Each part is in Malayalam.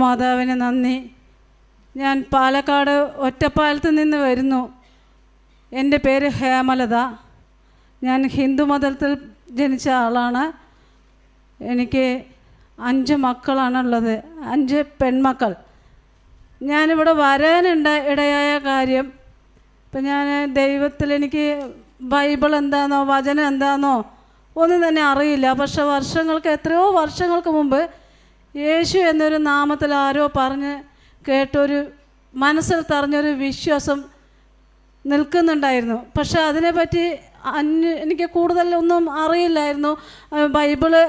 മാതാവിന് നന്ദി. ഞാൻ പാലക്കാട് ഒറ്റപ്പാലത്ത് നിന്ന് വരുന്നു. എൻ്റെ പേര് ഹേമലത. ഞാൻ ഹിന്ദു മതത്തിൽ ജനിച്ച ആളാണ്. എനിക്ക് 5 മക്കളാണുള്ളത്, 5 പെൺമക്കൾ. ഞാനിവിടെ ഇടയായ കാര്യം, ഇപ്പം ഞാൻ ദൈവത്തിൽ എനിക്ക് ബൈബിൾ എന്താണെന്നോ വചനം എന്താണെന്നോ ഒന്നും തന്നെ അറിയില്ല. പക്ഷെ എത്രയോ വർഷങ്ങൾക്ക് മുമ്പ് യേശു എന്നൊരു നാമത്തിൽ ആരോ പറഞ്ഞ് കേട്ടൊരു മനസ്സിൽ തറഞ്ഞൊരു വിശ്വാസം നിൽക്കുന്നുണ്ടായിരുന്നു. പക്ഷെ അതിനെപ്പറ്റി എനിക്ക് കൂടുതലൊന്നും അറിയില്ലായിരുന്നു. ബൈബിള്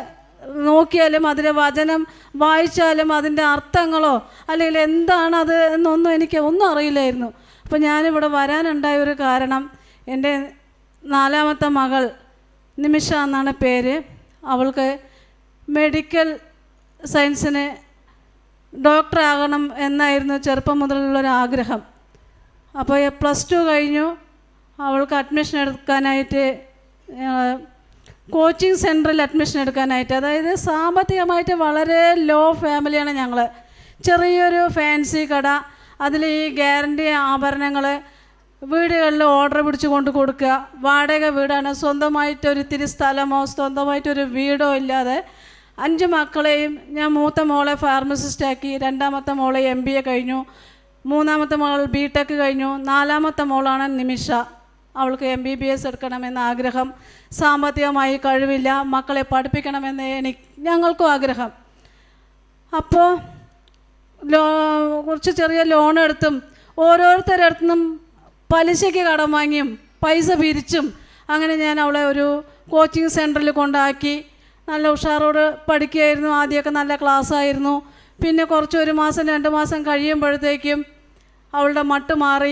നോക്കിയാലും അതിലെ വചനം വായിച്ചാലും അതിൻ്റെ അർത്ഥങ്ങളോ അല്ലെങ്കിൽ എന്താണ് അത് എന്നൊന്നും എനിക്ക് ഒന്നും അറിയില്ലായിരുന്നു. അപ്പോൾ ഞാനിവിടെ വരാനുണ്ടായ ഒരു കാരണം, എൻ്റെ 4ാമത്തെ മകൾ നിമിഷ എന്നാണ് പേര്. അവൾക്ക് മെഡിക്കൽ സയൻസിന് ഡോക്ടറാകണം എന്നായിരുന്നു ചെറുപ്പം മുതലുള്ളൊരാഗ്രഹം. അപ്പോൾ +2 കഴിഞ്ഞു. അവൾക്ക് അഡ്മിഷൻ എടുക്കാനായിട്ട് കോച്ചിങ് സെൻറ്ററിൽ അഡ്മിഷൻ എടുക്കാനായിട്ട്, അതായത് സാമ്പത്തികമായിട്ട് വളരെ ലോ ഫാമിലിയാണ് ഞങ്ങൾ. ചെറിയൊരു ഫാൻസി കട, അതിൽ ഈ ഗ്യാരണ്ടി ആഭരണങ്ങൾ വീടുകളിൽ ഓർഡർ പിടിച്ച് കൊണ്ട് കൊടുക്കുക. വാടക വീടാണ്, സ്വന്തമായിട്ടൊരിത്തിരി സ്ഥലമോ സ്വന്തമായിട്ടൊരു വീടോ ഇല്ലാതെ 5 മക്കളെയും ഞാൻ മൂത്ത മോളെ ഫാർമസിസ്റ്റാക്കി, 2ാമത്തെ മോളെ MBA കഴിഞ്ഞു, 3ാമത്തെ മോൾ BTech കഴിഞ്ഞു, 4ാമത്തെ മോളാണ് നിമിഷ. അവൾക്ക് MBBS എടുക്കണമെന്ന ആഗ്രഹം. സാമ്പത്തികമായി കഴിവില്ല, മക്കളെ പഠിപ്പിക്കണമെന്ന് ഞങ്ങൾക്കും ആഗ്രഹം. അപ്പോൾ കുറച്ച് ചെറിയ ലോൺ എടുത്തും ഓരോരുത്തരടുത്തും പലിശയ്ക്ക് കടം വാങ്ങിയും പൈസ പിരിച്ചും അങ്ങനെ ഞാൻ അവളെ ഒരു കോച്ചിങ് സെൻറ്ററിൽ കൊണ്ടാക്കി. നല്ല ഉഷാറോട് പഠിക്കുകയായിരുന്നു. ആദ്യമൊക്കെ നല്ല ക്ലാസ്സായിരുന്നു. പിന്നെ 1 മാസം 2 മാസം കഴിയുമ്പോഴത്തേക്കും അവളുടെ മട്ട് മാറി.